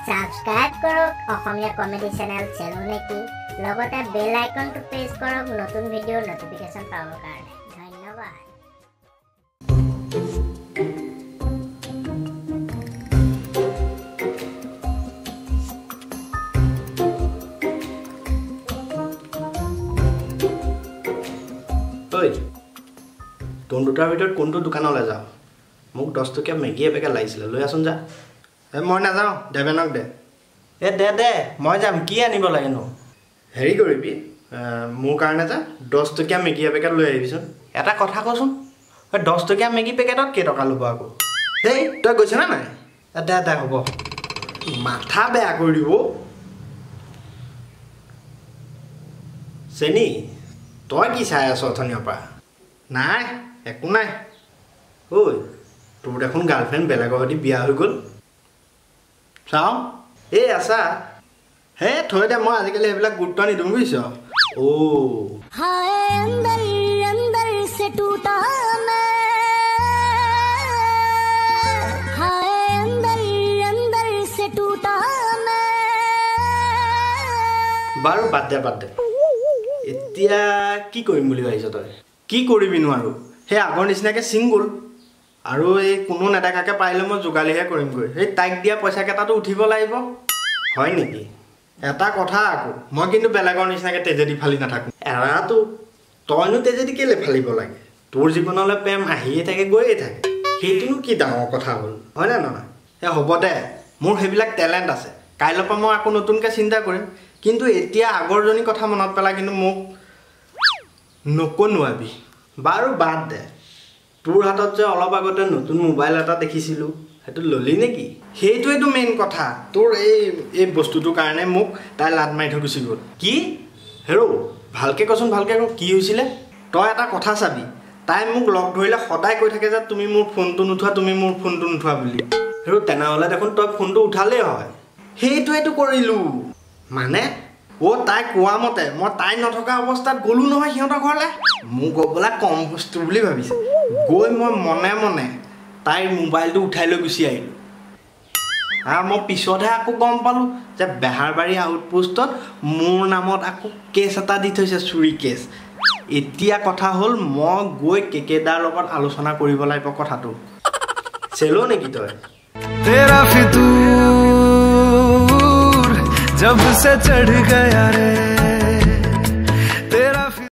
subscribe কৰক অসমীয়া comedy channel চেলো নেকি লগতে বেল আইকনটো প্ৰেছ কৰক নতুন ভিডিঅ নোটিফিকেশন পাবৰ কাৰণে ধন্যবাদ ঐ তোৰ দুটাৰ ভিতৰত কোনটো দোকানলৈ যাওঁ মোক 10 টকীয়া মেগী এপেকেট লাগিছিলে লৈ আছোন যা মই নাযাওঁ দেবেনক দে দে মই যাম কি আনিব লাগেনো হেৰি কৰিবি মোৰ কাৰণে যা 10 টকীয়া মেগী এপেকেট লৈ আহিবিচোন এটা কথা কচোন 10 টকীয়া মেগী পেকেটত কেই টকা ল'ব আকৌ হেই তই গৈছ না নাই দে হ'ব মাথা বেয়া কৰি দিব চেনি তই কি চাই আছ অথনিৰ পৰা নাই একো নাই ঐ তোৰ দেখোন গাৰ্লফ্ৰেণ্ড বেলেগৰ সৈতে বিয়া হৈ গ'ল চাওঁ এই আছা হে থৈ দে মই আজিকালি সেইবিলাক গুৰুত্ব নিদিওঁ বুজিছ বাৰু বাদ দে এতিয়া কি কৰিম বুলি ভাবিছ তই কি কৰিবি নোৱাৰো সেই আগৰ নিচিনাকৈ ছিংগুল আৰু এই কোনো নেদেখাকৈ পাৰিলে মই যোগালীহে কৰিমগৈ সেই তাইক দিয়া পইচাকেইটাটো উঠিব লাগিব হয় নেকি এটা কথা আকৌ মই কিন্তু বেলেগৰ নিচিনাকৈ তেজেদি ফালি নাথাকোঁ এৰাটো তইনো তেজেদি কেলৈ ফালিব লাগে তোৰ জীৱনলৈ প্ৰেম আহিয়ে থাকে গৈয়ে থাকে সেইটোনো কি ডাঙৰ কথা হ'ল হয়নে নহয় এই হ'ব দে মোৰ সেইবিলাক টেলেণ্ট আছে কাইলৈৰ পৰা মই আকৌ নতুনকৈ চিন্তা কৰিম কিন্তু এতিয়া আগৰজনী কথা মনত পেলাই কিন্তু মোক নকনোৱাবি বাৰু বাদ দে তোৰ হাতত যে অলপ আগতে নতুন মোবাইল এটা দেখিছিলোঁ সেইটো ললি নেকি সেইটোৱেইটো মেইন কথা তোৰ এই বস্তুটোৰ কাৰণে মোক তাই লাট মাৰি থৈ গুচি গ'ল কি হেৰ' ভালকৈ কচোন ভালকৈ ক কি হৈছিলে তই এটা কথা চাবি তাই মোক লগ ধৰিলে সদায় কৈ থাকে যে তুমি মোৰ ফোনটো নুঠোৱা বুলি হেৰ' তেনেহ'লে দেখোন তই ফোনটো উঠালেই হয় সেইটোৱেইটো কৰিলোঁ মানে তাই কোৱা মতে মই তাই নথকা অৱস্থাত গ'লোঁ নহয় সিহঁতৰ ঘৰলৈ মোক গ'বলৈ কম বস্তু বুলি ভাবিছে গৈ মই মনে মনে তাইৰ মোবাইলটো উঠাই লৈ গুচি আহিলোঁ মই পিছতহে আকৌ গম পালোঁ যে বেহাৰবাৰী আউটপোষ্টত মোৰ নামত আকৌ কেছ এটা দি থৈছে চুৰি কেছ এতিয়া কথা হ'ল মই গৈ কেকেদাৰ লগত আলোচনা কৰিব লাগিব কথাটো চেলো নেকি তই तेरा फितूर जब से चढ़ गया रे